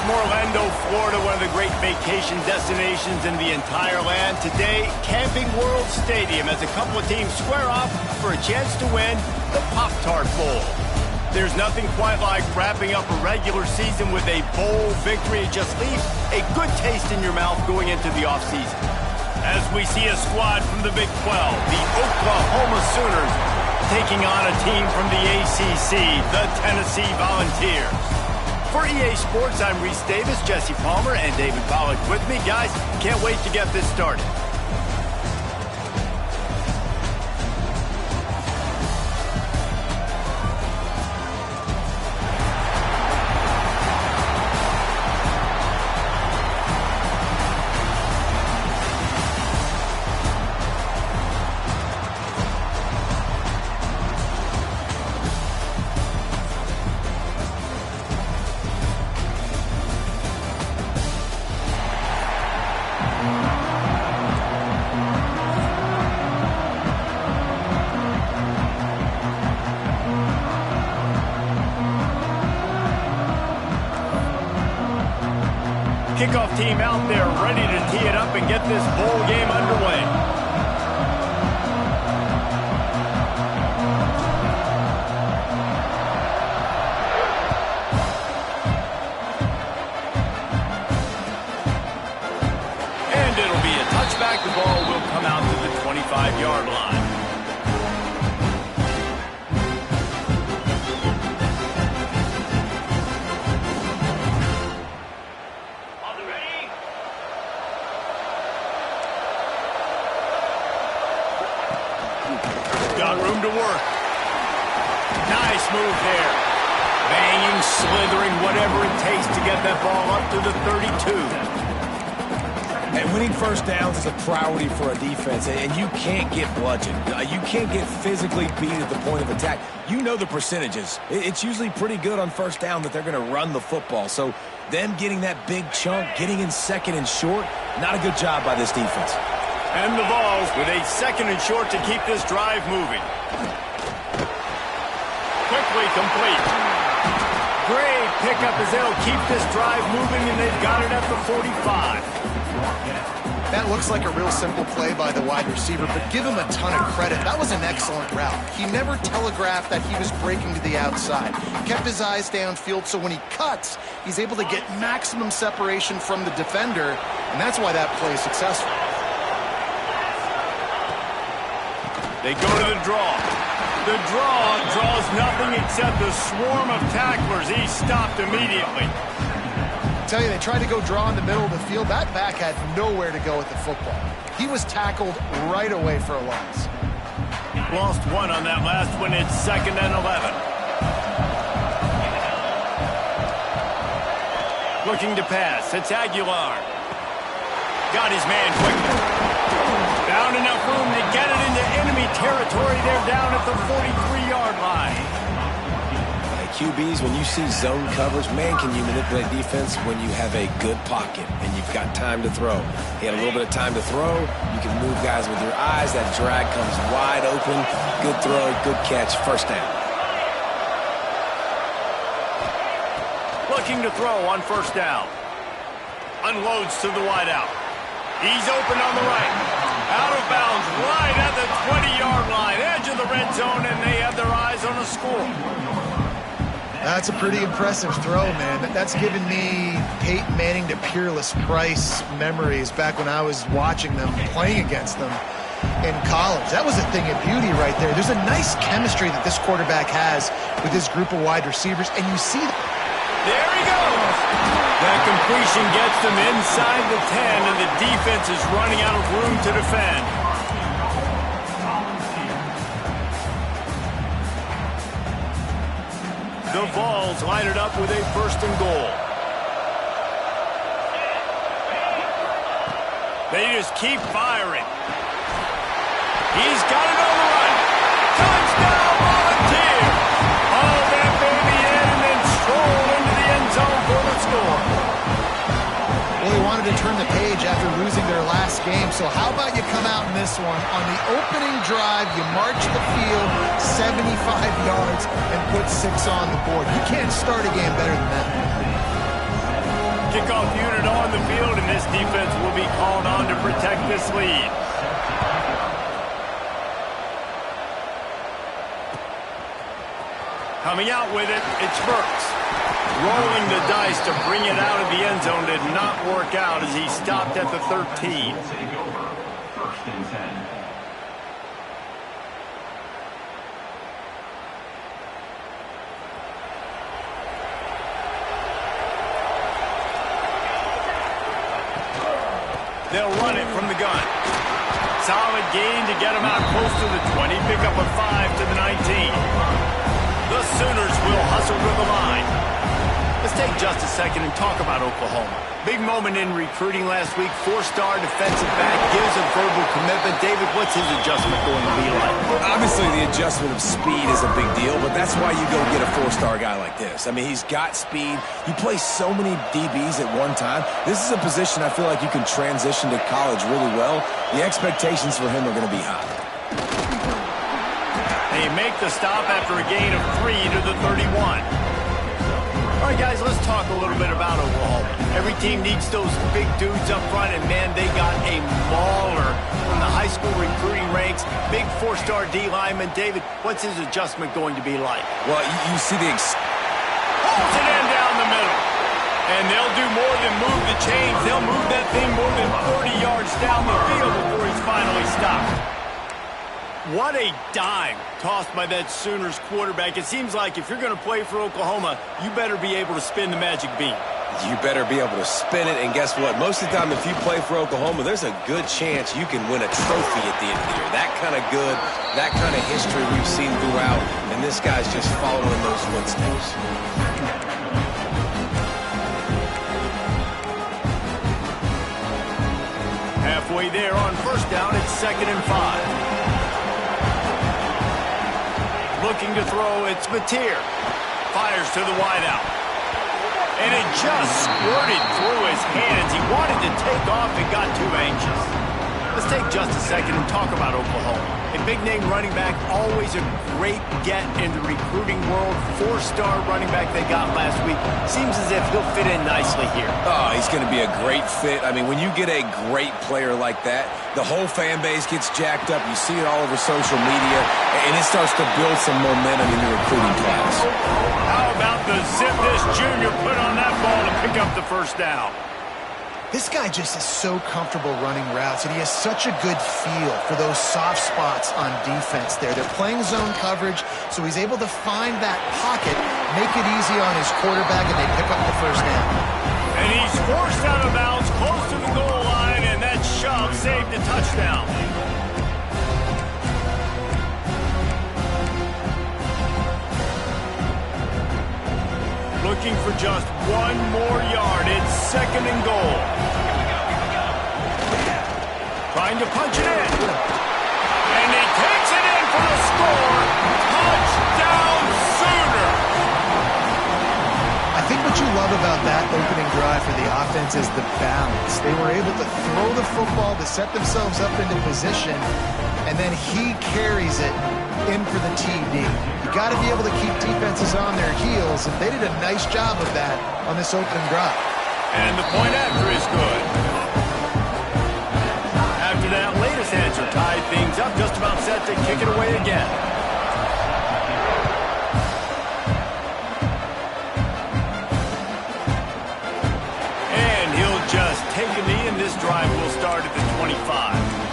from Orlando, Florida, one of the great vacation destinations in the entire land. Today, Camping World Stadium as a couple of teams square off for a chance to win the Pop-Tart Bowl. There's nothing quite like wrapping up a regular season with a bowl victory. It just leaves a good taste in your mouth going into the offseason. As we see a squad from the Big 12, the Oklahoma Sooners taking on a team from the ACC, the Tennessee Volunteers. For EA Sports, I'm Reese Davis, Jesse Palmer, and David Pollack with me. Guys, can't wait to get this started. Kickoff team out there ready to tee it up and get this bowl game underway. And it'll be a touchback. The ball will come out to the 25-yard line. Got room to work. Nice move there. Banging, slithering, whatever it takes to get that ball up to the 32. And winning first downs is a priority for a defense, and you can't get bludgeoned. You can't get physically beat at the point of attack. You know the percentages. It's usually pretty good on first down that they're going to run the football. So them getting that big chunk, getting in second and short, not a good job by this defense. And the Vols with a second and short to keep this drive moving. Quickly complete. Great pickup as they'll keep this drive moving, and they've got it at the 45. That looks like a real simple play by the wide receiver, but give him a ton of credit. That was an excellent route. He never telegraphed that he was breaking to the outside. Kept his eyes downfield, so when he cuts, he's able to get maximum separation from the defender, and that's why that play is successful. They go to the draw. The draw draws nothing except a swarm of tacklers. He's stopped immediately. I tell you, they tried to go draw in the middle of the field. That back had nowhere to go with the football. He was tackled right away for a loss. Lost one on that last one. It's 2nd and 11. Looking to pass. It's Aguilar. Got his man quickly. Found enough room to get it into enemy territory. They're down at the 43-yard line. QBs, when you see zone coverage, man, can you manipulate defense when you have a good pocket and you've got time to throw. He had a little bit of time to throw. You can move guys with your eyes. That drag comes wide open. Good throw, good catch, first down. Looking to throw on first down. Unloads to the wideout. He's open on the right. Out of bounds, right at the 20-yard line. Edge of the red zone, and they have their eyes on a score. That's a pretty impressive throw, man. That's given me Peyton Manning to Peerless Price memories back when I was watching them, playing against them in college. That was a thing of beauty right there. There's a nice chemistry that this quarterback has with his group of wide receivers, and you see that. There he goes. That completion gets them inside the 10, and the defense is running out of room to defend. The Vols line it up with a 1st and goal. They just keep firing. He's got it on the run. Touchdown, Volunteers! All that baby in and then stroll into the end zone for the score. Well, they wanted to turn the page after losing their last game, so how about you come out in this one? On the opening drive, you march the field 75 yards and put 6 on the board. You can't start a game better than that. Kickoff unit on the field, and this defense will be called on to protect this lead. Coming out with it, it's Burks. Rolling the dice to bring it out of the end zone did not work out as he stopped at the 13. First and 10. They'll run it from the gun. Solid gain to get him out close to the 20. Pick up a 5 to the 19. The Sooners will hustle to the line. Let's take just a second and talk about Oklahoma. Big moment in recruiting last week. 4-star defensive back gives a verbal commitment. David, what's his adjustment going to be like? Obviously, the adjustment of speed is a big deal, but that's why you go get a 4-star guy like this. I mean, he's got speed. You play so many DBs at one time. This is a position I feel like you can transition to college really well. The expectations for him are going to be high. They make the stop after a gain of 3 to the 31. All right, guys, let's talk a little bit about Oklahoma. Every team needs those big dudes up front, and, man, they got a mauler from the high school recruiting ranks. Big 4-star D lineman. David, what's his adjustment going to be like? Well, you see the... Pulls it in down the middle. And they'll do more than move the chains. They'll move that thing more than 30 yards down the field before he's finally stopped. What a dime tossed by that Sooners quarterback. It seems like if you're going to play for Oklahoma, you better be able to spin the magic bean. You better be able to spin it, and guess what? Most of the time, if you play for Oklahoma, there's a good chance you can win a trophy at the end of the year. That kind of good, that kind of history we've seen throughout, and this guy's just following those footsteps. Halfway there on first down, it's 2nd and 5. Looking to throw, it's Mateer. Fires to the wideout. And it just squirted through his hands. He wanted to take off and got too anxious. Let's take just a second and talk about Oklahoma. A big-name running back, always a great get in the recruiting world. 4-star running back they got last week. Seems as if he'll fit in nicely here. Oh, he's going to be a great fit. I mean, when you get a great player like that, the whole fan base gets jacked up. You see it all over social media, and it starts to build some momentum in the recruiting class. How about the zip this junior put on that ball to pick up the first down? This guy just is so comfortable running routes, and he has such a good feel for those soft spots on defense there. They're playing zone coverage, so he's able to find that pocket, make it easy on his quarterback, and they pick up the first down. And he's forced out of bounds close to the goal line, and that shove saved a touchdown. Looking for just one more yard. It's 2nd and goal. Trying to punch it in. And he takes it in for the score. Touchdown, Sooner. I think what you love about that opening drive for the offense is the balance. They were able to throw the football to set themselves up into position, and then he carries it in for the TD. You got to be able to keep defenses on their heels, and they did a nice job of that on this opening drive. And the point after is good. After that latest answer tied things up, just about set to kick it away again. And he'll just take a knee, and this drive will start at the 25.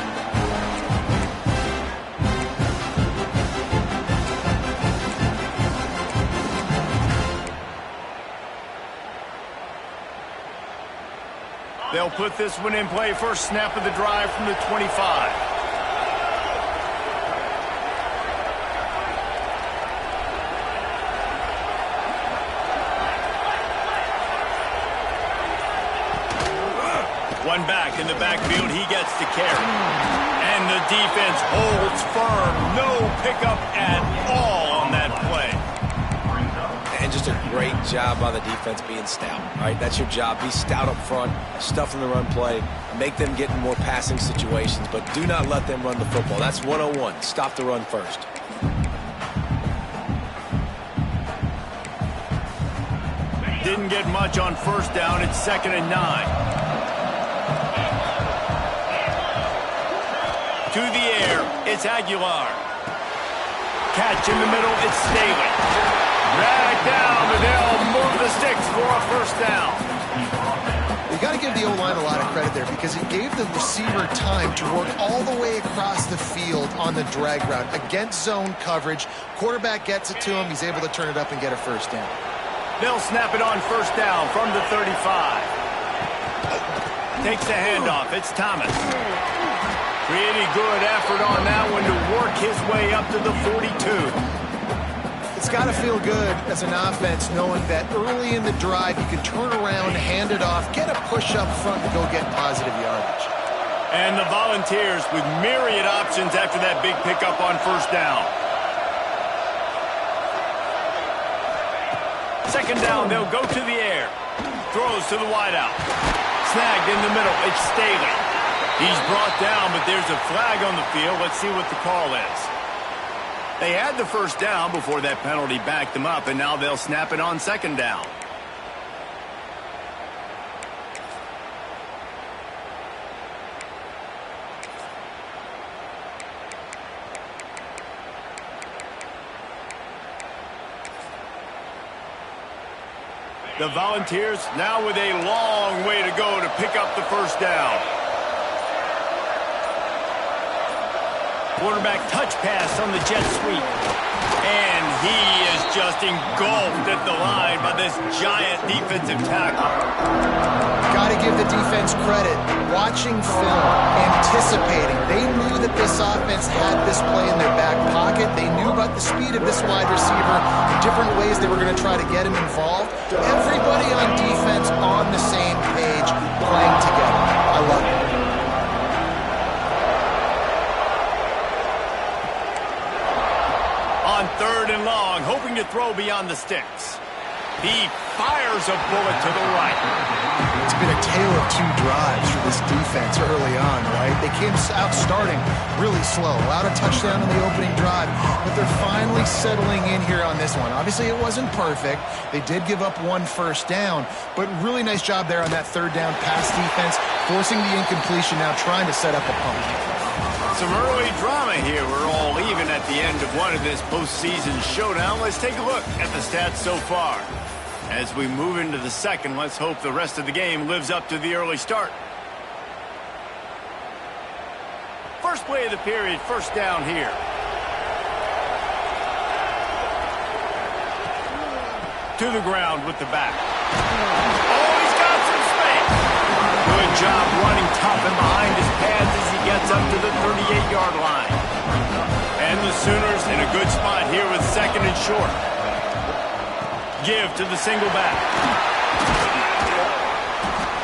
They'll put this one in play. First snap of the drive from the 25. One back in the backfield. He gets the carry. And the defense holds firm. No pickup at all on that play. And just a great job by the defense being stout. All right, that's your job. Be stout up front, stuff in the run play, make them get in more passing situations, but do not let them run the football. That's 101. Stop the run first. Didn't get much on first down. It's 2nd and 9. To the air, it's Aguilar. Catch in the middle, it's Staley. Drag down, but they'll move the sticks for a first down. You got to give the O-line a lot of credit there because it gave the receiver time to work all the way across the field on the drag route against zone coverage. Quarterback gets it to him. He's able to turn it up and get a first down. They'll snap it on first down from the 35. Takes the handoff. It's Thomas. Pretty good effort on that one to work his way up to the 42. It's got to feel good as an offense knowing that early in the drive you can turn around, hand it off, get a push up front, and go get positive yardage. And the Volunteers with myriad options after that big pickup on first down. 2nd down, they'll go to the air. Throws to the wideout. Snagged in the middle, it's Staley. He's brought down, but there's a flag on the field. Let's see what the call is. They had the first down before that penalty backed them up, and now they'll snap it on 2nd down. The Volunteers now with a long way to go to pick up the first down. Quarterback touch pass on the jet sweep. And he is just engulfed at the line by this giant defensive tackle. Got to give the defense credit. Watching film, anticipating. They knew that this offense had this play in their back pocket. They knew about the speed of this wide receiver, the different ways they were going to try to get him involved. Everybody on defense on the same page, playing together. I love it. On 3rd and long, hoping to throw beyond the sticks. He fires a bullet to the right. It's been a tale of two drives for this defense early on, right? They came out starting really slow, allowed a touchdown on the opening drive, but they're finally settling in here on this one. Obviously, it wasn't perfect. They did give up one first down, but really nice job there on that 3rd down pass defense, forcing the incompletion, now trying to set up a punt. Some early drama here. We're all even at the end of one of this postseason showdown. Let's take a look at the stats so far. As we move into the second, let's hope the rest of the game lives up to the early start. First play of the period, first down here. To the ground with the back. Oh, he's got some space. Good job running top and behind his pads as he gets up to the 38-yard line. And the Sooners in a good spot here with 2nd and short. Give to the single back.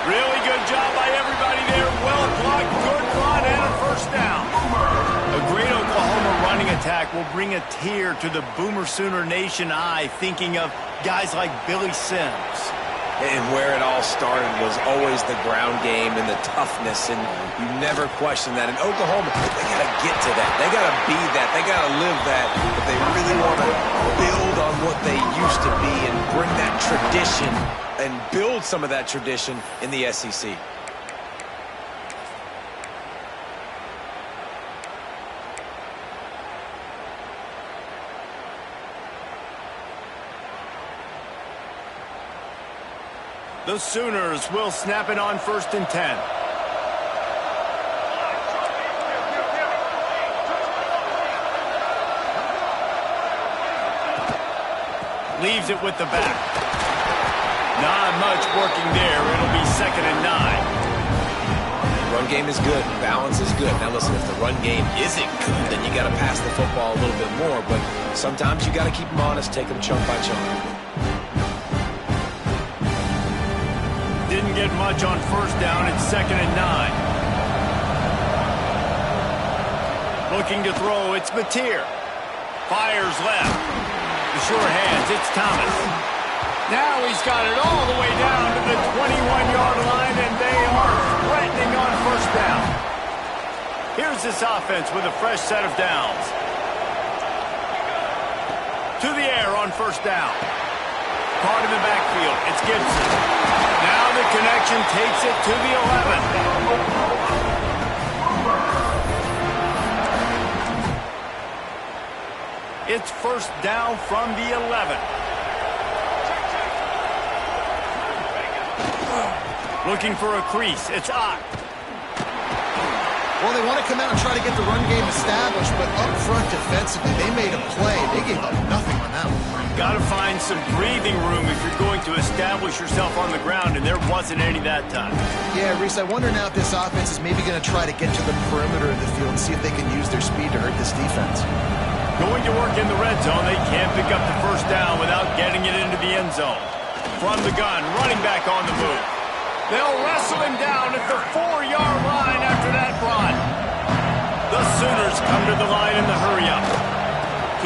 Really good job by everybody there. Well blocked, good run, and a first down. A great Oklahoma running attack will bring a tear to the Boomer Sooner Nation eye, thinking of guys like Billy Sims. And where it all started was always the ground game and the toughness, and you never question that. In Oklahoma, they got to get to that. They got to be that. They got to live that. If they really want to build on what they used to be and bring that tradition and build some of that tradition in the SEC. The Sooners will snap it on 1st and 10. Leaves it with the back. Not much working there. It'll be 2nd and 9. Run game is good. Balance is good. Now listen, if the run game isn't good, then you got to pass the football a little bit more. But sometimes you got to keep them honest, take them chunk by chunk. Didn't get much on first down. It's 2nd and 9. Looking to throw. It's Mateer. Fires left. The sure hands. It's Thomas. Now he's got it all the way down to the 21-yard line, and they are threatening on first down. Here's this offense with a fresh set of downs. To the air on first down. caught in the backfield. It's Gibson. Now the connection takes it to the 11. It's first down from the 11. Looking for a crease. It's Ott. Well, they want to come out and try to get the run game established, but up front defensively, they made a play. They gave up nothing on that one. Got to find some breathing room if you're going to establish yourself on the ground, and there wasn't any that time. Yeah, Reese, I wonder now if this offense is maybe going to try to get to the perimeter of the field and see if they can use their speed to hurt this defense. Going to work in the red zone, they can't pick up the first down without getting it into the end zone. From the gun, running back on the move. They'll wrestle him down at the 4-yard line after that run. The Sooners come to the line in the hurry-up.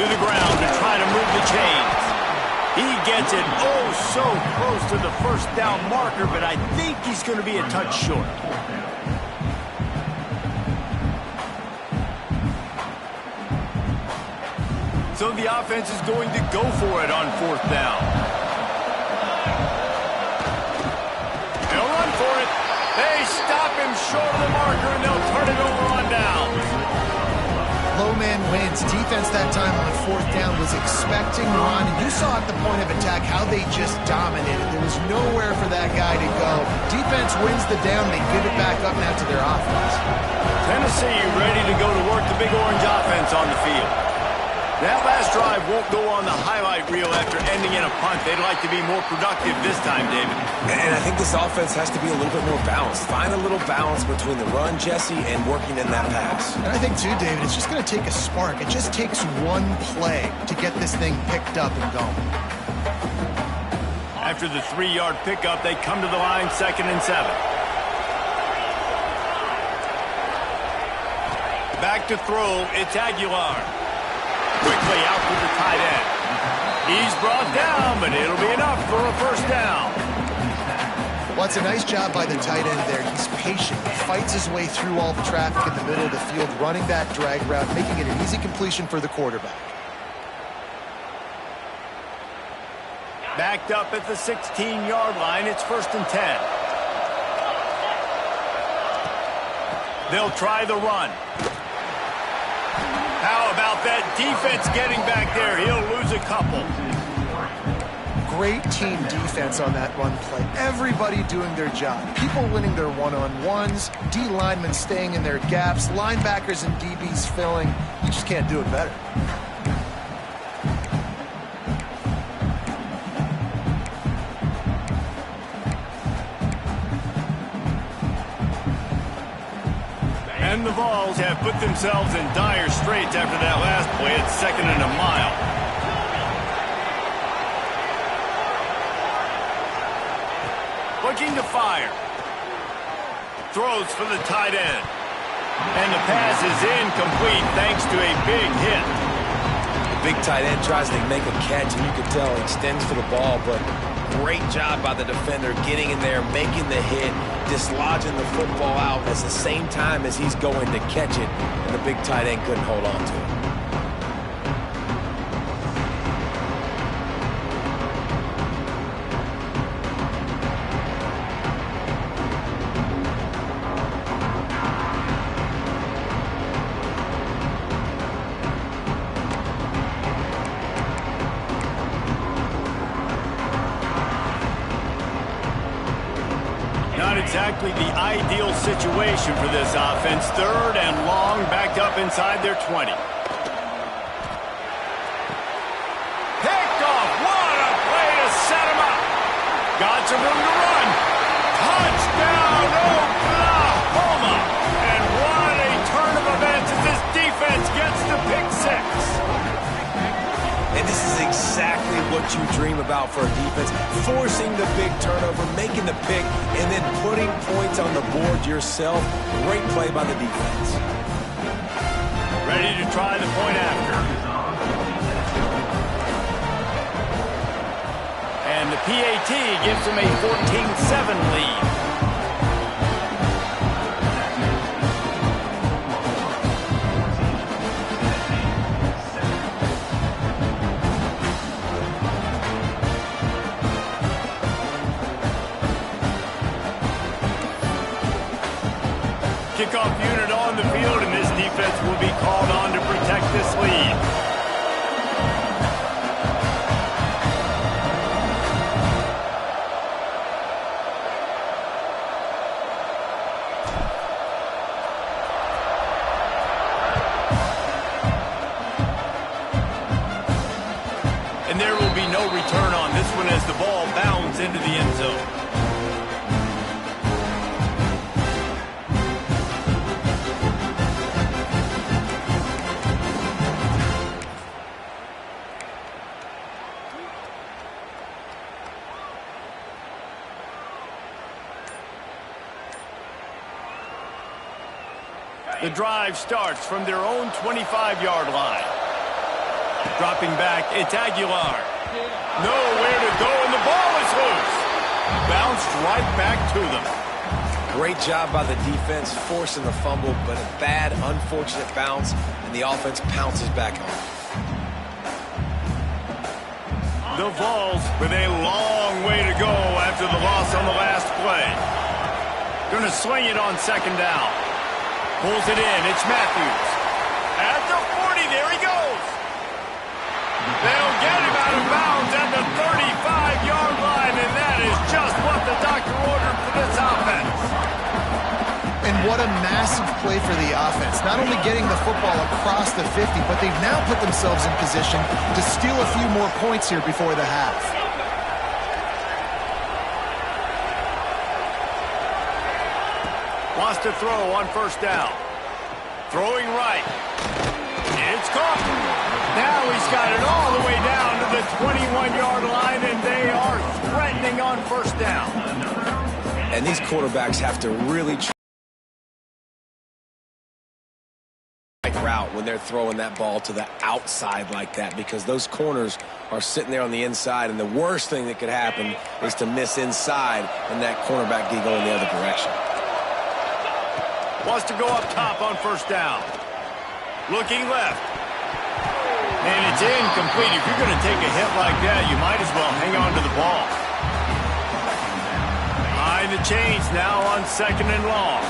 To the ground to try to move the chains. He gets it so close to the first down marker, but I think he's going to be a touch short. So the offense is going to go for it on fourth down. They'll run for it. They stop him short of the marker, and they'll turn it over on down. Low man wins. Defense that time on fourth down was expecting run, and you saw at the point of attack how they just dominated. There was nowhere for that guy to go. Defense wins the down. They give it back up now to their offense. Tennessee ready to go to work the Big Orange offense on the field. That last drive won't go on the highlight reel after ending in a punt. They'd like to be more productive this time, David. And I think this offense has to be a little bit more balanced. Find a little balance between the run, Jesse, and working in that pass. And I think, too, David, it's just going to take a spark. It just takes one play to get this thing picked up and going. After the 3-yard pickup, they come to the line, 2nd and 7. Back to throw, it's Aguilar. Quickly out to the tight end. He's brought down, but it'll be enough for a first down. Well, it's a nice job by the tight end there. He's patient. He fights his way through all the traffic in the middle of the field, running that drag route, making it an easy completion for the quarterback. Backed up at the 16-yard line, it's 1st and 10. They'll try the run. How about that defense getting back there? He'll lose a couple. Great team defense on that run play. Everybody doing their job. People winning their one-on-ones, D linemen staying in their gaps, linebackers and DBs filling. You just can't do it better. And the Vols have put themselves in dire straits after that last play at 2nd and a mile. Looking to fire. Throws for the tight end. And the pass is incomplete thanks to a big hit. The big tight end tries to make a catch, and you can tell he extends for the ball, but great job by the defender getting in there, making the hit, dislodging the football out at the same time as he's going to catch it, and the big tight end couldn't hold on to it. Not exactly the ideal situation for this offense. 3rd and long, backed up inside their 20. Picked off. What a play to set him up. Got some room to run. Touchdown, Oklahoma. And what a turn of events as this defense gets the pick 6. And this is exactly what you dream about for a defense. Forcing the big turnover, making the pick, and then putting points on the board yourself. Great play by the defense. Ready to try the point after. And the PAT gives them a 14-7 lead. Kickoff unit on the field, and this defense will be called on to protect this lead. And there will be no return on this one as the ball bounds into the end zone. The drive starts from their own 25-yard line. Dropping back, it's Aguilar. Nowhere to go, and the ball is loose. Bounced right back to them. Great job by the defense forcing the fumble, but a bad, unfortunate bounce, and the offense pounces back on it. The Vols with a long way to go after the loss on the last play. Going to swing it on second down. Pulls it in. It's Matthews. At the 40, there he goes. They'll get him out of bounds at the 35-yard line, and that is just what the doctor ordered for this offense. And what a massive play for the offense. Not only getting the football across the 50, but they've now put themselves in position to steal a few more points here before the half. Wants to throw on first down. Throwing right. It's caught. Now he's got it all the way down to the 21-yard line, and they are threatening on first down. And these quarterbacks have to really try route when they're throwing that ball to the outside like that, because those corners are sitting there on the inside, and the worst thing that could happen is to miss inside and that cornerback go in the other direction. Wants to go up top on first down. Looking left. And it's incomplete. If you're going to take a hit like that, you might as well hang on to the ball. Behind the chains now on second and long.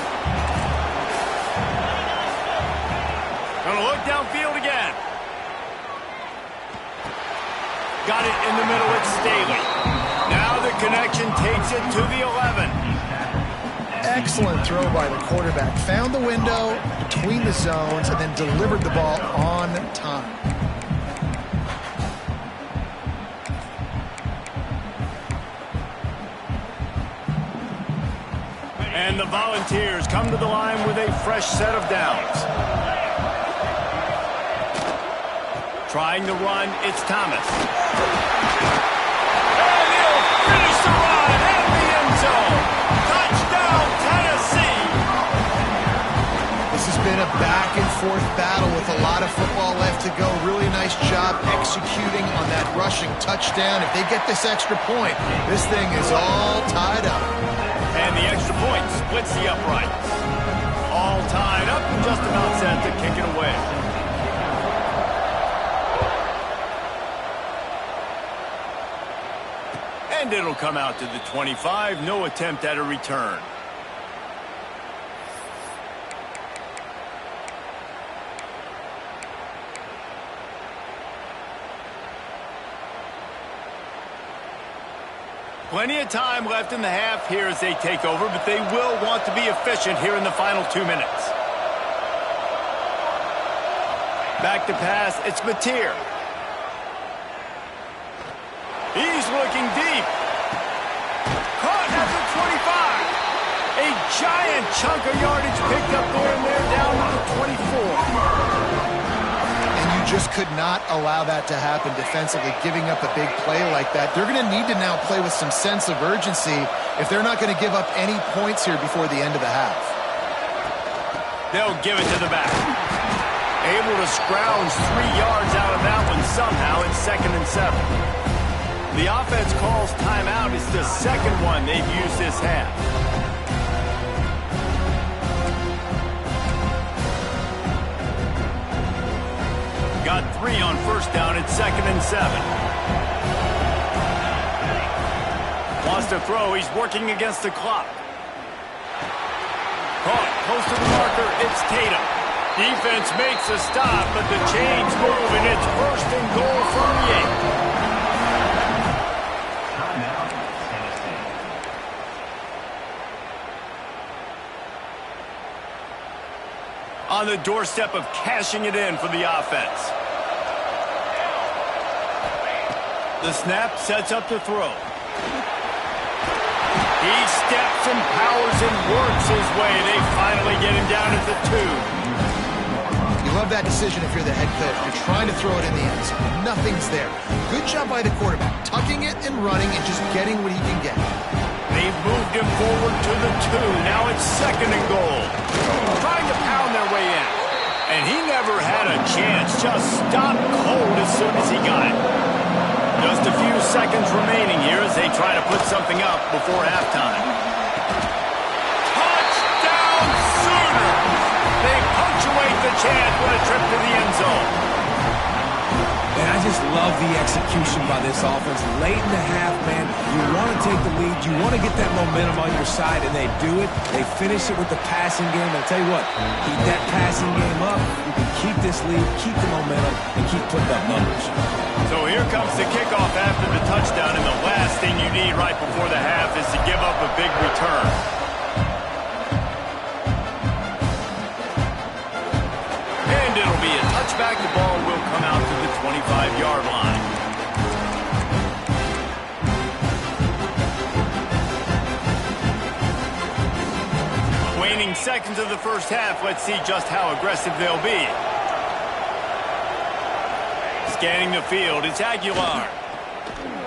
Going to look downfield again. Got it in the middle. It's Staley. Now the connection takes it to the 11. Excellent throw by the quarterback. Found the window between the zones and then delivered the ball on time. And the Volunteers come to the line with a fresh set of downs. Trying to run, it's Thomas. And he'll finish the run at the end zone. Touchdown, Tennessee. This has been a back-and-forth battle with a lot of football left to go. Really nice job executing on that rushing touchdown. If they get this extra point, this thing is all tied up. And the extra point splits the uprights. All tied up and just about set to kick it away. And it'll come out to the 25. No attempt at a return. Plenty of time left in the half here as they take over, but they will want to be efficient here in the final 2 minutes. Back to pass, it's Mateer. He's looking deep. Caught at the 25. A giant chunk of yardage picked up there, and they're down to the 24. Just could not allow that to happen defensively, giving up a big play like that. They're going to need to now play with some sense of urgency if they're not going to give up any points here before the end of the half. They'll give it to the back. Able to scrounge 3 yards out of that one somehow. It's 2nd and 7. The offense calls timeout. It's the second one they've used this half. Got 3 on first down. It's 2nd and 7. Wants to throw. He's working against the clock. Caught. close to the marker. It's Tatum. Defense makes a stop, but the chains move, and it's first and goal from the 8. Timeout, Tennessee. On the doorstep of cashing it in for the offense. The snap sets up the throw. He steps and powers and works his way. They finally get him down at the 2. You love that decision if you're the head coach. You're trying to throw it in the end zone. Nothing's there. Good job by the quarterback, tucking it and running and just getting what he can get. They've moved him forward to the 2. Now it's second and goal. Trying to pound their way in. And he never had a chance. Just stopped cold as soon as he got it. Just a few seconds remaining here as they try to put something up before halftime. Touchdown Sooners! They punctuate the chant with a trip to the end zone. And I just love the execution by this offense. Late in the half, man, you want to take the lead. You want to get that momentum on your side, and they do it. They finish it with the passing game. I'll tell you what, keep that passing game up. You can keep this lead, keep the momentum, and keep putting up numbers. So here comes the kickoff after the touchdown, and the last thing you need right before the half is to give up a big return. And it'll be a touchback. The ball will come out to the 25-yard line. Waning seconds of the first half. Let's see just how aggressive they'll be. Scanning the field, it's Aguilar.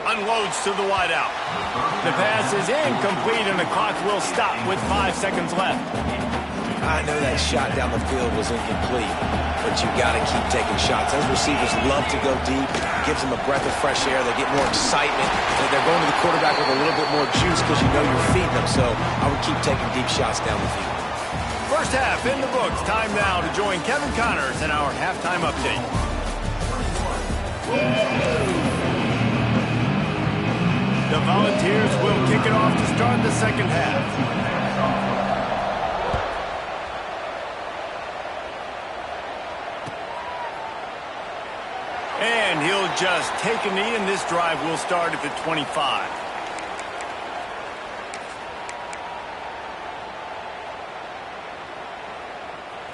Unloads to the wideout. The pass is incomplete, and the clock will stop with 5 seconds left. I know that shot down the field was incomplete, but you got to keep taking shots. Those receivers love to go deep. It gives them a breath of fresh air. They get more excitement. They're going to the quarterback with a little bit more juice because you know you're feeding them. So I would keep taking deep shots down the field. First half in the books. Time now to join Kevin Connors in our halftime update. The Volunteers will kick it off to start the second half. And he'll just take a knee, and this drive will start at the 25.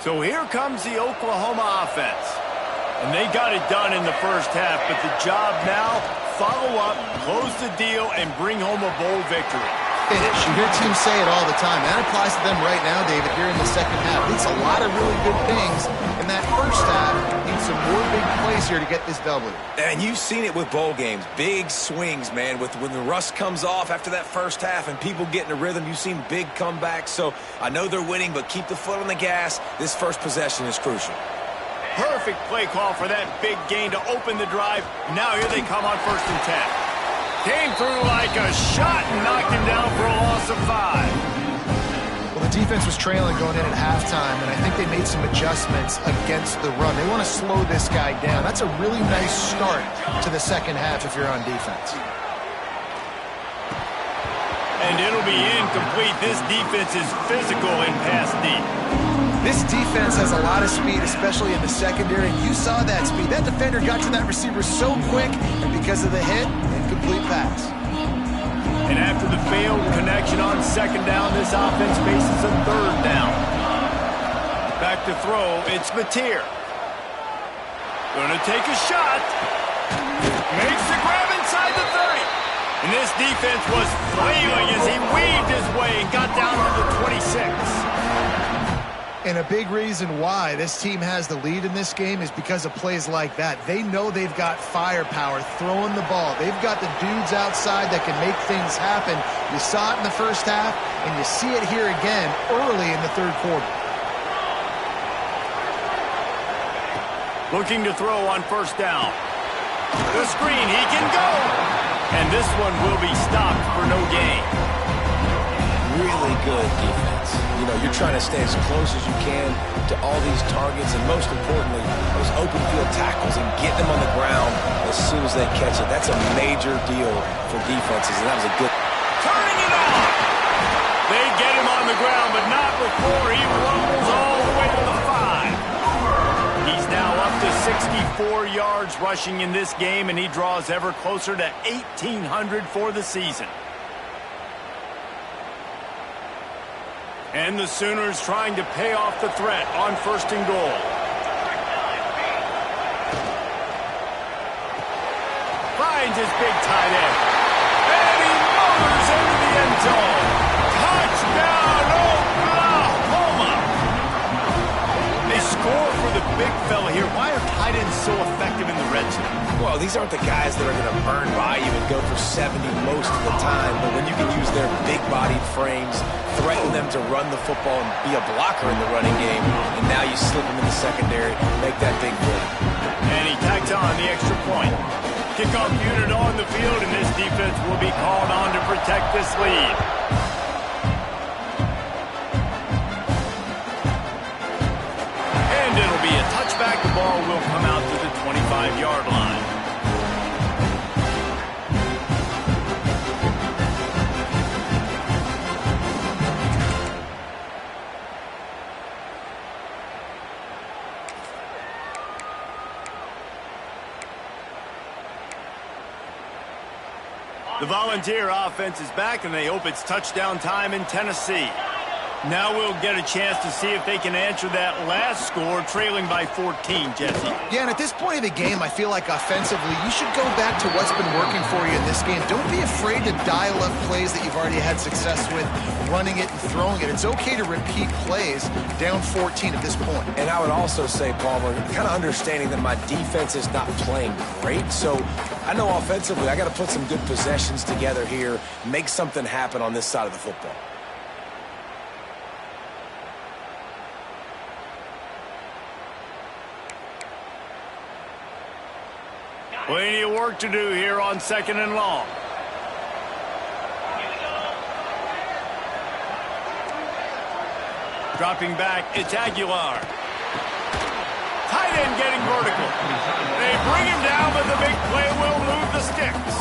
So here comes the Oklahoma offense. And they got it done in the first half, but the job now, follow up, close the deal, and bring home a bowl victory. Finish. You hear teams say it all the time. That applies to them right now, David, here in the second half. It's a lot of really good things in that first half. Need some more big plays here to get this W. And you've seen it with bowl games. Big swings, man. When the rust comes off after that first half and people get in a rhythm, you've seen big comebacks. So I know they're winning, but keep the foot on the gas. This first possession is crucial. Perfect play call for that big gain to open the drive. Now here they come on 1st and 10. Came through like a shot and knocked him down for a loss of 5. Well, the defense was trailing going in at halftime, and I think they made some adjustments against the run. They want to slow this guy down. That's a really nice start to the second half if you're on defense. And it'll be incomplete. This defense is physical and pass deep. This defense has a lot of speed, especially in the secondary. You saw that speed. That defender got to that receiver so quick, and because of the hit, incomplete pass. And after the failed connection on 2nd down, this offense faces a 3rd down. Back to throw, it's Mateer. Gonna take a shot. Makes the grab inside the 30. And this defense was flailing as he weaved his way and got down to the 26. And a big reason why this team has the lead in this game is because of plays like that. They know they've got firepower throwing the ball. They've got the dudes outside that can make things happen. You saw it in the first half, and you see it here again early in the 3rd quarter. Looking to throw on 1st down. The screen, he can go. And this one will be stopped for no gain. Really good defense. You know, you're trying to stay as close as you can to all these targets, and most importantly, those open field tackles, and get them on the ground as soon as they catch it. That's a major deal for defenses, and that was a good... Turning it on! They get him on the ground, but not before he rumbles all the way to the 5. He's now up to 64 yards rushing in this game, and he draws ever closer to 1,800 for the season. And the Sooners trying to pay off the threat on 1st and goal. Finds his big tight end. And he motors into the end zone. Touchdown, Oklahoma! They score for the big fella here. Why are tight ends so effective in the red zone? Well, these aren't the guys that are going to burn by you and go for 70 most of the time, but when you can use their big-bodied frames, threaten them to run the football and be a blocker in the running game, and now you slip them in the secondary, make that big play. And he tags on the extra point. Kickoff unit on the field, and this defense will be called on to protect this lead. And it'll be a touchback. The ball will come out to the 25-yard line. The Volunteer offense is back, and they hope it's touchdown time in Tennessee. Now we'll get a chance to see if they can answer that last score, trailing by 14, Jesse. Yeah, and at this point of the game, I feel like offensively, you should go back to what's been working for you in this game. Don't be afraid to dial up plays that you've already had success with, running it and throwing it. It's okay to repeat plays down 14 at this point. And I would also say, Palmer, kind of understanding that my defense is not playing great, so I know offensively I got to put some good possessions together here, make something happen on this side of the football. Plenty of work to do here on 2nd and long. Dropping back, it's Aguilar. Tight end getting vertical. They bring him down, but the big play will move the sticks.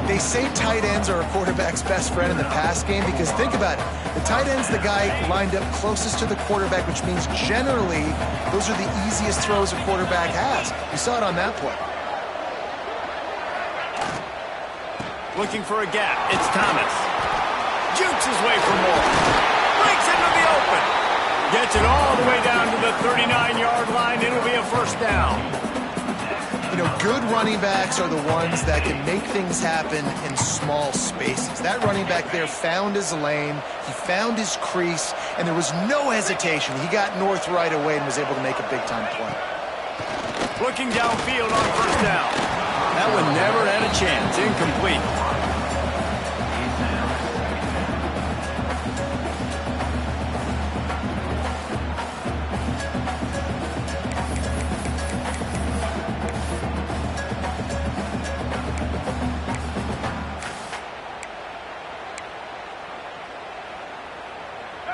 They say tight ends are a quarterback's best friend in the pass game because think about it. The tight end's the guy lined up closest to the quarterback, which means generally those are the easiest throws a quarterback has. You saw it on that play. Looking for a gap. It's Thomas. Jukes his way for more. Breaks into the open. Gets it all the way down to the 39-yard line. It'll be a 1st down. You know, good running backs are the ones that can make things happen in small spaces. That running back there found his lane, he found his crease, and there was no hesitation. He got north right away and was able to make a big-time play. Looking downfield on 1st down. That one never had a chance. Incomplete.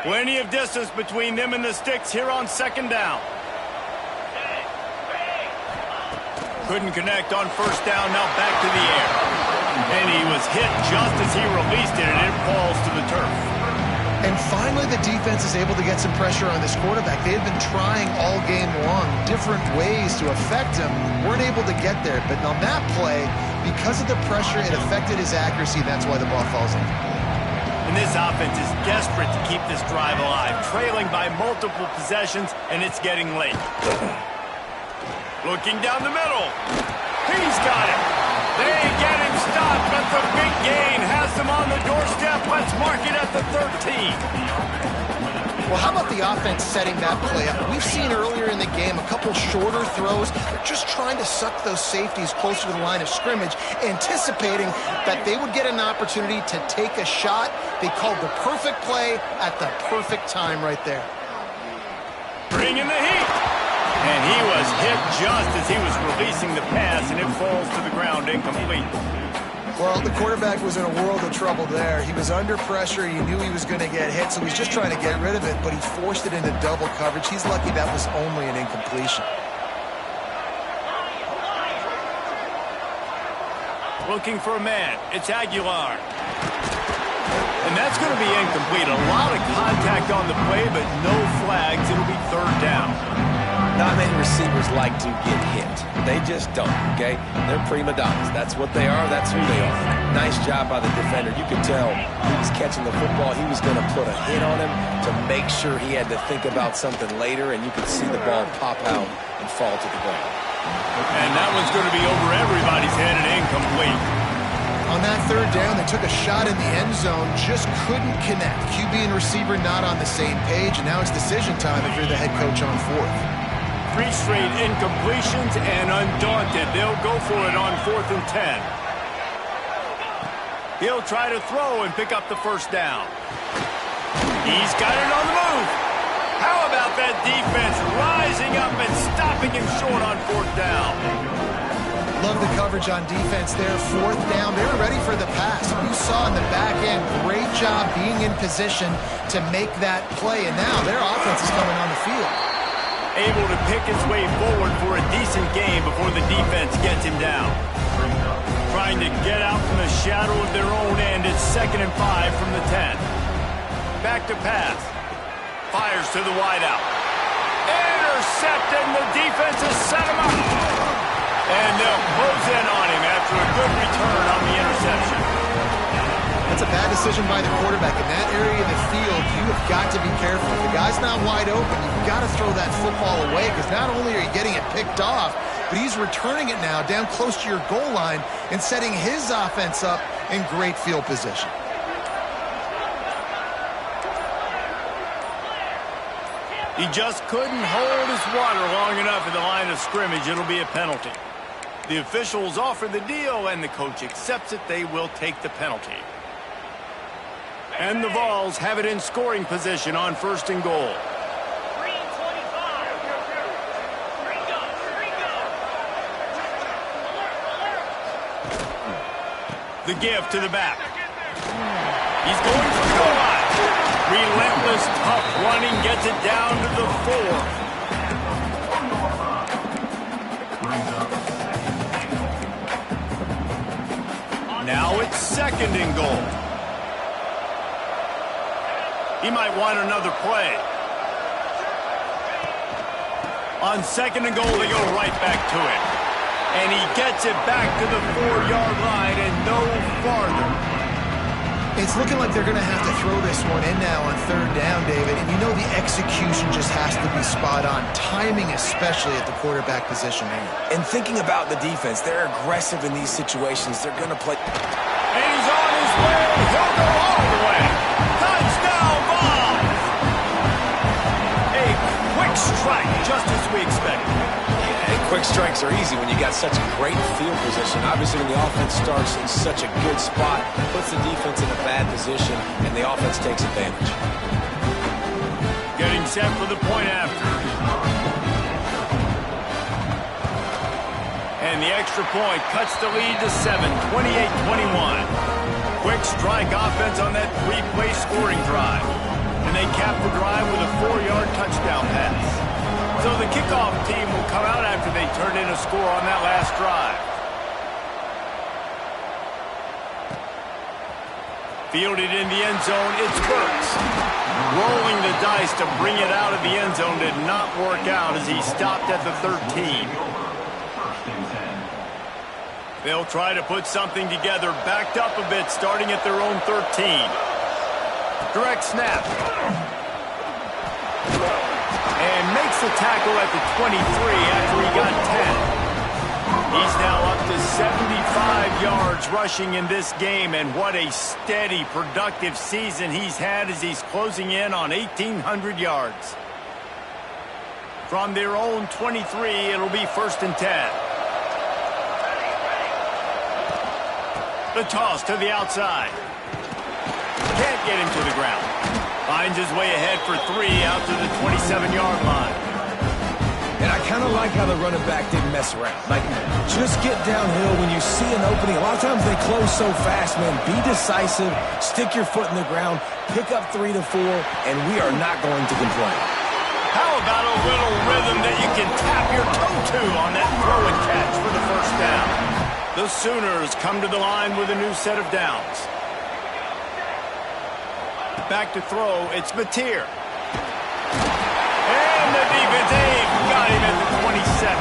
Plenty of distance between them and the sticks here on 2nd down. Couldn't connect on 1st down, now back to the air. And he was hit just as he released it, and it falls to the turf. And finally, the defense is able to get some pressure on this quarterback. They had been trying all game long different ways to affect him. Weren't able to get there. But on that play, because of the pressure, it affected his accuracy. That's why the ball falls in. And this offense is desperate to keep this drive alive, trailing by multiple possessions, and it's getting late. Looking down the middle. He's got it. They get him stopped, but the big gain has them on the doorstep. Let's mark it at the 13. Well, how about the offense setting that play up? We've seen earlier in the game a couple shorter throws. They're just trying to suck those safeties closer to the line of scrimmage, anticipating that they would get an opportunity to take a shot. They called the perfect play at the perfect time right there. Bringing the heat. And he was hit just as he was releasing the pass, and it falls to the ground incomplete. Well, the quarterback was in a world of trouble there. He was under pressure. He knew he was going to get hit, so he's just trying to get rid of it, but he forced it into double coverage. He's lucky that was only an incompletion. Looking for a man. It's Aguilar. And that's going to be incomplete. A lot of contact on the play, but no flags. It'll be third down. Not many receivers like to get hit. They just don't, okay? They're prima donnas. That's what they are. That's who they are. Nice job by the defender. You could tell he was catching the football. He was going to put a hit on him to make sure he had to think about something later, and you could see the ball pop out and fall to the ground. And that one's going to be over everybody's head and incomplete. On that third down, they took a shot in the end zone, just couldn't connect. QB and receiver not on the same page, and now it's decision time if you're the head coach on fourth. 3 straight incompletions, and undaunted, they'll go for it on 4th and 10. He'll try to throw and pick up the first down. He's got it on the move. How about that defense rising up and stopping him short on 4th down? Love the coverage on defense there. 4th down, they were ready for the pass. You saw in the back end, great job being in position to make that play, and now their offense is coming on the field. Able to pick his way forward for a decent game before the defense gets him down. Trying to get out from the shadow of their own end. It's 2nd and 5 from the 10. Back to pass. Fires to the wideout. Intercepted, and the defense has set him up. And they'll close in on him after a good return on the interception. That's a bad decision by the quarterback. In that area of the field, you have got to be careful. If the guy's not wide open, you've got to throw that football away, because not only are you getting it picked off, but he's returning it now down close to your goal line and setting his offense up in great field position. He just couldn't hold his water long enough in the line of scrimmage. It'll be a penalty. The officials offer the deal, and the coach accepts it. They will take the penalty. And the Vols have it in scoring position on 1st and goal. The give to the back. He's going for the goal line. Relentless, tough running gets it down to the 4. Now it's 2nd and goal. He might want another play. On 2nd and goal, they go right back to it. And he gets it back to the 4-yard line and no farther. It's looking like they're going to have to throw this one in now on 3rd down, David. And you know the execution just has to be spot on. Timing, especially at the quarterback position here. And thinking about the defense, they're aggressive in these situations. They're going to play. And he's on his way. He'll go all the way. Touchdown, Vols! A quick strike, just as we expected. And quick strikes are easy when you got such great field position. Obviously, when the offense starts in such a good spot, puts the defense in a bad position, and the offense takes advantage. Getting set for the point after. And the extra point cuts the lead to 7, 28-21. Quick strike offense on that 3-play scoring drive. And they cap the drive with a 4-yard touchdown pass. So the kickoff team will come out after they turn in a score on that last drive. Fielded in the end zone, it's Burks. Rolling the dice to bring it out of the end zone did not work out as he stopped at the 13. They'll try to put something together, backed up a bit, starting at their own 13. Direct snap. And makes the tackle at the 23 after he got 10. He's now up to 75 yards rushing in this game, and what a steady, productive season he's had as he's closing in on 1,800 yards. From their own 23, it'll be 1st and 10. The toss to the outside. Can't get him to the ground. Finds his way ahead for 3 out to the 27-yard line. And I kind of like how the running back didn't mess around. Like, just get downhill when you see an opening. A lot of times they close so fast, man. Be decisive, stick your foot in the ground, pick up 3 to 4, and we are not going to complain. How about a little rhythm that you can tap your toe to on that throw and catch for the first down? The Sooners come to the line with a new set of downs. Back to throw, it's Mateer. And the defense, they've got him at the 27.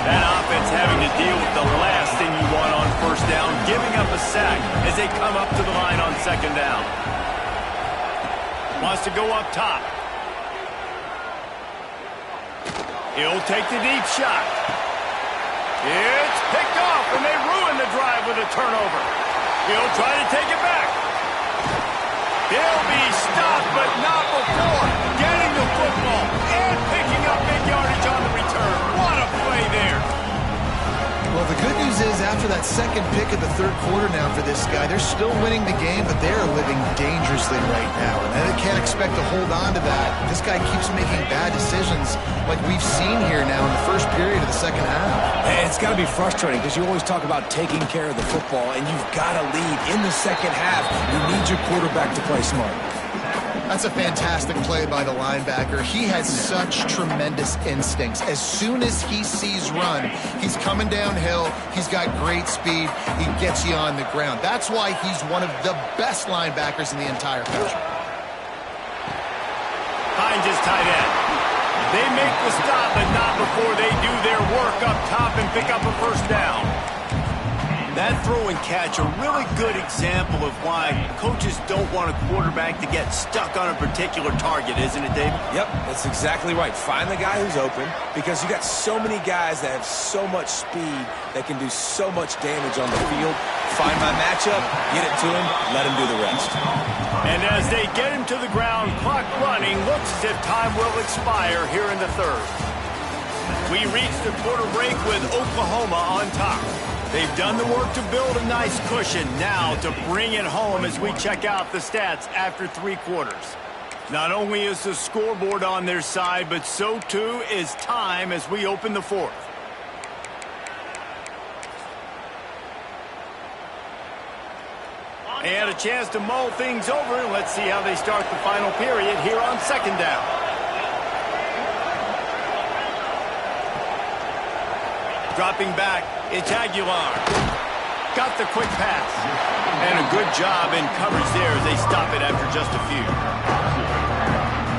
That offense having to deal with the last thing you want on first down, giving up a sack as they come up to the line on second down. Wants to go up top. He'll take the deep shot. It's picked off, and they ruin the drive with a turnover. He'll try to take it back. He'll be stopped, but not before getting the football and picking up big yardage on the return. What a play there. Well, the good news is after that second pick of the third quarter now for this guy, they're still winning the game, but they're living dangerously right now. And they can't expect to hold on to that. This guy keeps making bad decisions like we've seen here now in the first period of the second half. And it's got to be frustrating because you always talk about taking care of the football, and you've got to lead in the second half. You need your quarterback to play smart. That's a fantastic play by the linebacker. He has such tremendous instincts. As soon as he sees run, he's coming downhill. He's got great speed. He gets you on the ground. That's why he's one of the best linebackers in the entire country. Hines is tight end. They make the stop, but not before they do their work up top and pick up a first down. That throw and catch, a really good example of why coaches don't want a quarterback to get stuck on a particular target, isn't it, David? Yep, that's exactly right. Find the guy who's open because you got so many guys that have so much speed that can do so much damage on the field. Find my matchup, get it to him, let him do the rest. And as they get him to the ground, clock running, looks as if time will expire here in the third. We reach the quarter break with Oklahoma on top. They've done the work to build a nice cushion. Now to bring it home as we check out the stats after three quarters. Not only is the scoreboard on their side, but so too is time as we open the fourth. And a chance to mull things over. Let's see how they start the final period here on second down. Dropping back, it's Aguilar. Got the quick pass. And a good job in coverage there as they stop it after just a few.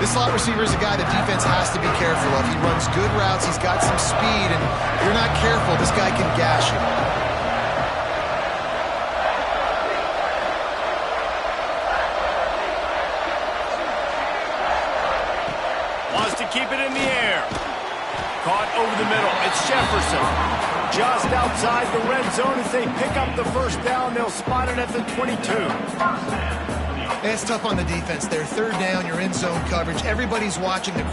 This slot receiver is a guy the defense has to be careful of. He runs good routes, he's got some speed, and if you're not careful, this guy can gash you. Wants to keep it in the air. Caught over the middle. It's Jefferson. Just outside the red zone as they pick up the first down. They'll spot it at the 22. It's tough on the defense there. Third down, you're in zone coverage. Everybody's watching the...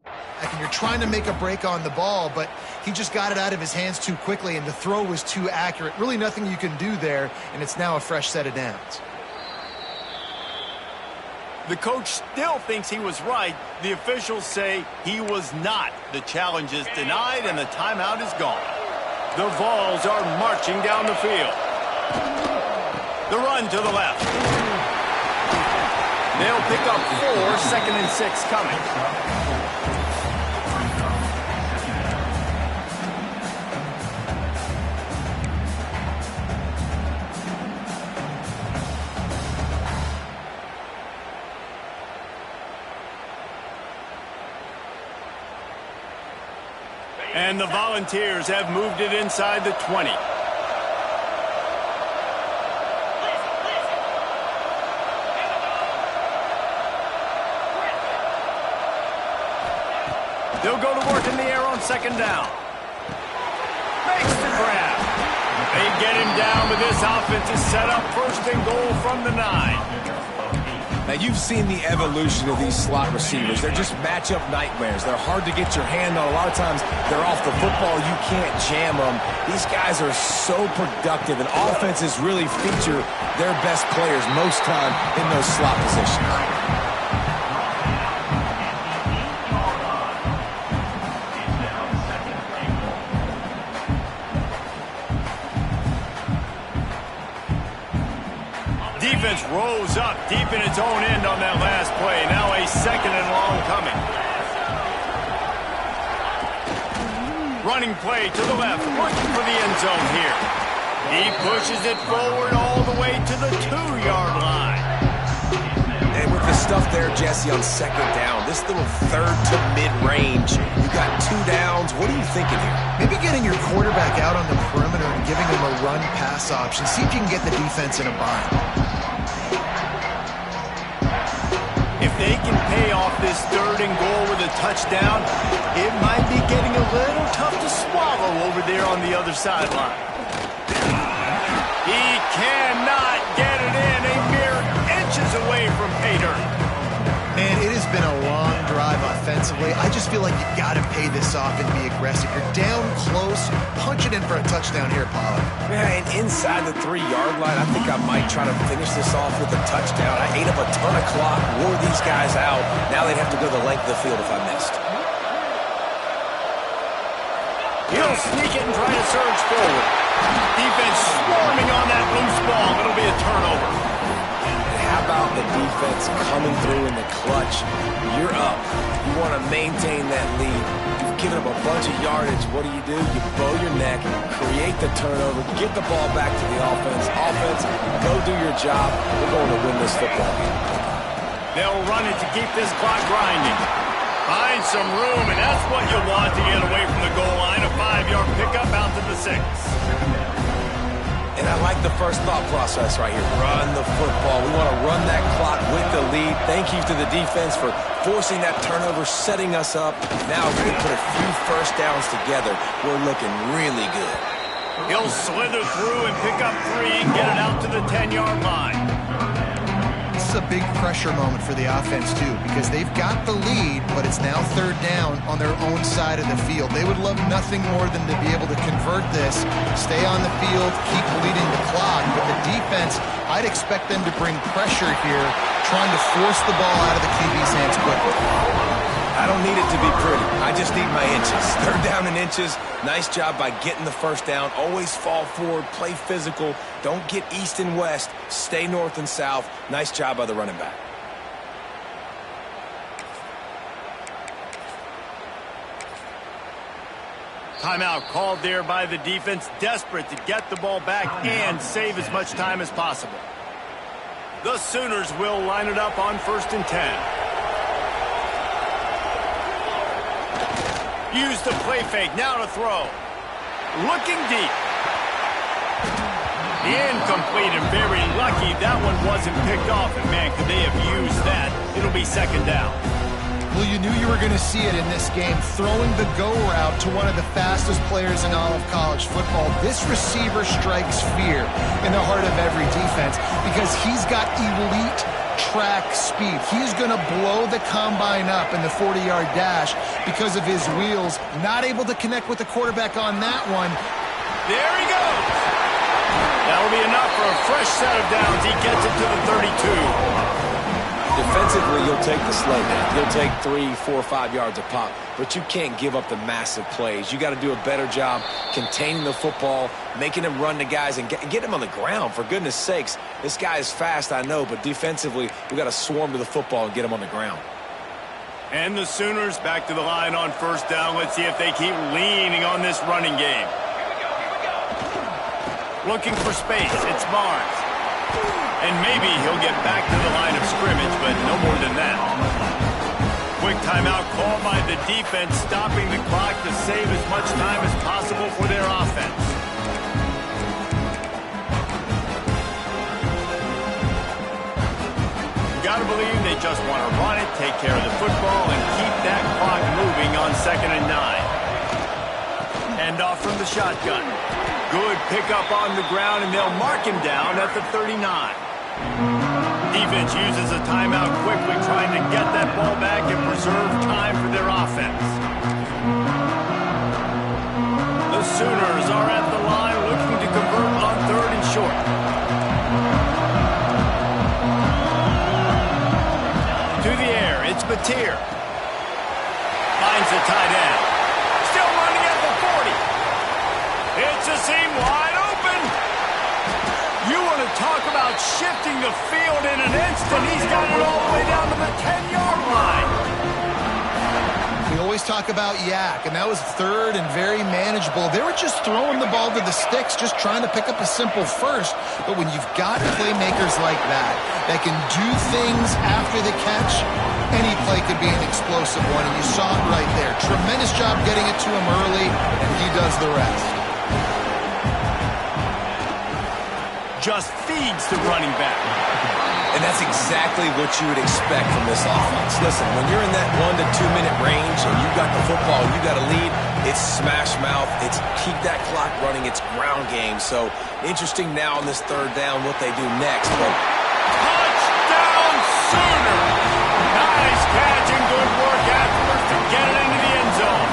And you're trying to make a break on the ball, but he just got it out of his hands too quickly, and the throw was too accurate. Really nothing you can do there, and it's now a fresh set of downs. The coach still thinks he was right. The officials say he was not. The challenge is denied, and the timeout is gone. The Vols are marching down the field. The run to the left. They'll pick up 4, second and 6 coming. And the Volunteers have moved it inside the 20. They'll go to work in the air on second down. Makes the grab. They get him down, but this offense is set up first and goal from the 9. Now, you've seen the evolution of these slot receivers. They're just matchup nightmares. They're hard to get your hand on. A lot of times, they're off the football. You can't jam them. These guys are so productive, and offenses really feature their best players most time in those slot positions. Defense rolls up deep in its own end on that last play. Now a second and long coming. Running play to the left, looking for the end zone here. He pushes it forward all the way to the 2-yard line. And with the stuff there, Jesse, on second down, this little third to mid-range, you got 2 downs. What are you thinking here? Maybe getting your quarterback out on the perimeter and giving him a run-pass option. See if you can get the defense in a bind. If they can pay off this 3rd and goal with a touchdown, it might be getting a little tough to swallow over there on the other sideline. He cannot get it in, a mere inches away from pay dirt. Man, it has been a long drive offensively. I just feel like you got to pay this off and be aggressive. You're down close. Punch it in for a touchdown here, Pollard. Yeah, and inside the 3-yard line, I think I might try to finish this off with a touchdown. I ate up a ton of clock, wore these guys out. Now they'd have to go the length of the field if I missed. He'll sneak it and try to surge forward. Defense swarming on that loose ball. It'll be a turnover. How about the defense coming through in the clutch? You're up. You want to maintain that lead. You've given up a bunch of yardage. What do? You bow your neck, create the turnover, get the ball back to the offense. Offense, go do your job. We're going to win this football game. They'll run it to keep this clock grinding. Find some room, and that's what you want to get away from the goal line. A 5-yard pickup out to the 6. And I like the first thought process right here. Run the football. We want to run that clock with the lead. Thank you to the defense for forcing that turnover, setting us up. Now if we can put a few first downs together, we're looking really good. He'll slither through and pick up 3 and get it out to the 10-yard line. This is a big pressure moment for the offense, too, because they've got the lead, but it's now 3rd down on their own side of the field. They would love nothing more than to be able to convert this, stay on the field, keep bleeding the clock. But the defense, I'd expect them to bring pressure here, trying to force the ball out of the QB's hands quickly. I don't need it to be pretty. I just need my inches. 3rd down in inches. Nice job by getting the first down. Always fall forward, play physical. Don't get east and west. Stay north and south. Nice job by the running back. Timeout called there by the defense, desperate to get the ball back and save as much time as possible. The Sooners will line it up on 1st and 10. Use the play fake, now to throw. Looking deep. Incomplete and very lucky that one wasn't picked off. And man, could they have used that? It'll be 2nd down. Well, you knew you were going to see it in this game, throwing the go route to one of the fastest players in all of college football. This receiver strikes fear in the heart of every defense because he's got elite track speed. He's going to blow the combine up in the 40-yard dash because of his wheels. Not able to connect with the quarterback on that one. There he goes. That'll be enough for a fresh set of downs. He gets it to the 32. Defensively, you'll take the slow down. You'll take 3, 4, 5 yards a pop, but you can't give up the massive plays. You got to do a better job containing the football, making him run to guys, and get him on the ground. For goodness sakes, this guy is fast, I know, but defensively, we got to swarm to the football and get him on the ground. And the Sooners back to the line on 1st down. Let's see if they keep leaning on this running game. Looking for space. It's Barnes. And maybe he'll get back to the line of scrimmage, but no more than that. Quick timeout called by the defense, stopping the clock to save as much time as possible for their offense. You gotta believe they just want to run it, take care of the football, and keep that clock moving on 2nd and 9. Hand off from the shotgun. Good pickup on the ground, and they'll mark him down at the 39. Defense uses a timeout quickly, trying to get that ball back and preserve time for their offense. The Sooners are at the line looking to convert on 3rd and short. To the air, it's Batir. Finds the tight end. Still running at the 40. It's a seam wide open. You want to talk about shifting the field in an instant. He's got it all the way down to the 10-yard line. We always always talk about yak, and that was third and very manageable. They were just throwing the ball to the sticks, just trying to pick up a simple first. But when you've got playmakers like that can do things after the catch, any play could be an explosive one, and you saw it right there. Tremendous job getting it to him early, and he does the rest. Just feeds the running back. And that's exactly what you would expect from this offense. Listen, when you're in that 1 to 2 minute range and you got the football, you got a lead, it's smash mouth, it's keep that clock running, it's ground game. So interesting now on this third down what they do next. But Touchdown Sooner! Nice catch and good work afterwards to get it into the end zone.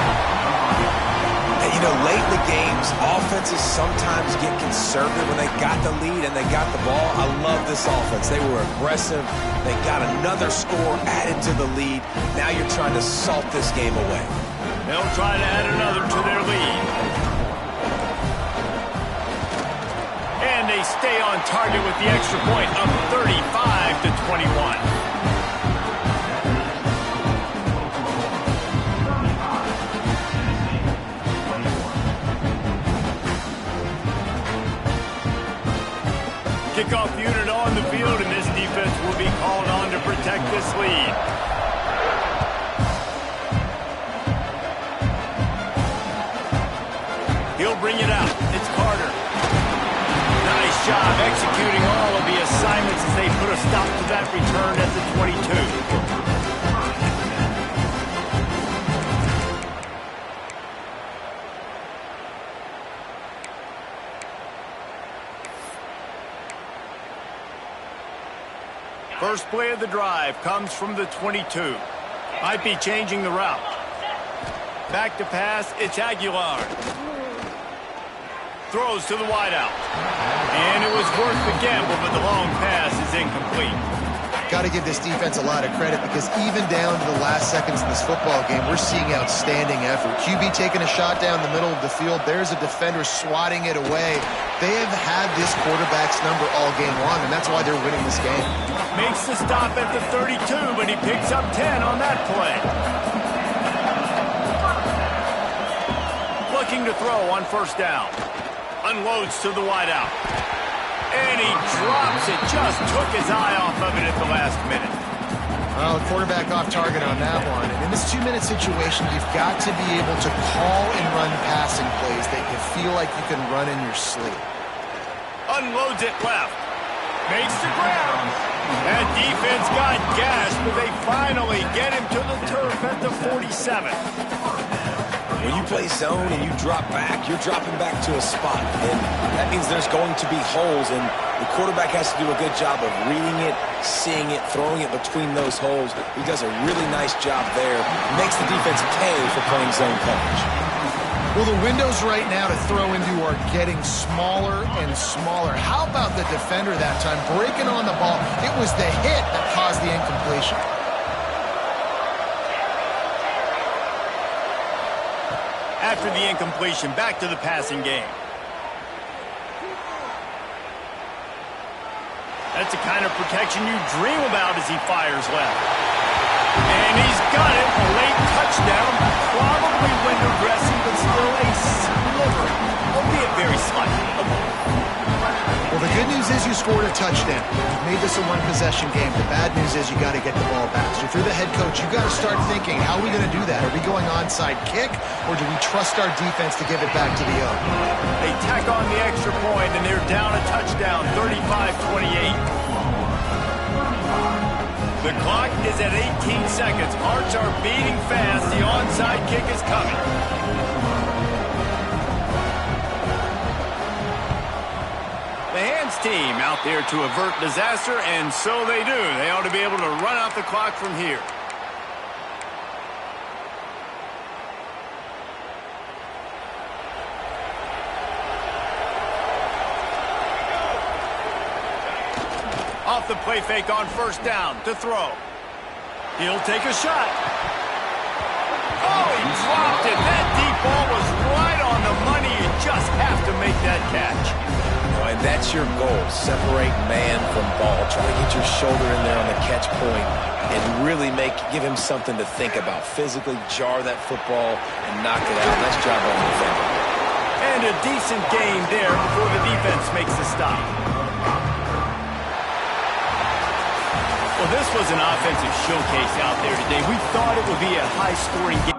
And, you know, late in the games, offenses sometimes get conservative when they got the lead and they got the ball. I love this offense. They were aggressive. They got another score added to the lead. Now you're trying to salt this game away. They'll try to add another to their lead. And they stay on target with the extra point, up 35 to 21. Kickoff unit on the field, and this defense will be called on to protect this lead. He'll bring it out. It's Carter. Nice job executing all of the assignments as they put a stop to that return at the 22. First play of the drive comes from the 22. Might be changing the route. Back to pass, it's Aguilar. Throws to the wideout. And it was worth the gamble, but the long pass is incomplete. Got to give this defense a lot of credit because even down to the last seconds of this football game, we're seeing outstanding effort. QB taking a shot down the middle of the field. There's a defender swatting it away. They have had this quarterback's number all game long, and that's why they're winning this game. Makes the stop at the 32, but he picks up 10 on that play. Looking to throw on first down. Unloads to the wideout. And he drops it. Just took his eye off of it at the last minute. Well, the quarterback off target on that one. And in this 2-minute situation, you've got to be able to call and run passing plays that you feel like you can run in your sleep. Unloads it left. Makes the ground. That defense got gashed, but they finally get him to the turf at the 47. When you play zone and you drop back, you're dropping back to a spot. And that means there's going to be holes, and the quarterback has to do a good job of reading it, seeing it, throwing it between those holes. He does a really nice job there. Makes the defense pay for playing zone coverage. Well, the windows right now to throw into are getting smaller and smaller. How about the defender that time breaking on the ball? It was the hit that caused the incompletion. After the incompletion, back to the passing game. That's the kind of protection you dream about as he fires left. And he's got it. A late touchdown. Probably window dressing, but still a sliver, albeit very slight. Well, the good news is you scored a touchdown. You've made this a one-possession game. The bad news is you got to get the ball back. So if you're the head coach, you got to start thinking, how are we going to do that? Are we going onside kick, or do we trust our defense to give it back to the O? They tack on the extra point, and they're down a touchdown, 35-28. The clock is at 18 seconds. Hearts are beating fast. The onside kick is coming. The hands team out there to avert disaster, and so they do. They ought to be able to run out the clock from here. Off the play fake on first down to throw. He'll take a shot. Oh, he dropped it. That deep ball was right on the money. You just have to make that catch. And And that's your goal. Separate man from ball. Try to get your shoulder in there on the catch point and really give him something to think about. Physically jar that football and knock it out. Nice job on the defender. And a decent gain there before the defense makes the stop. Well, this was an offensive showcase out there today. We thought it would be a high-scoring game.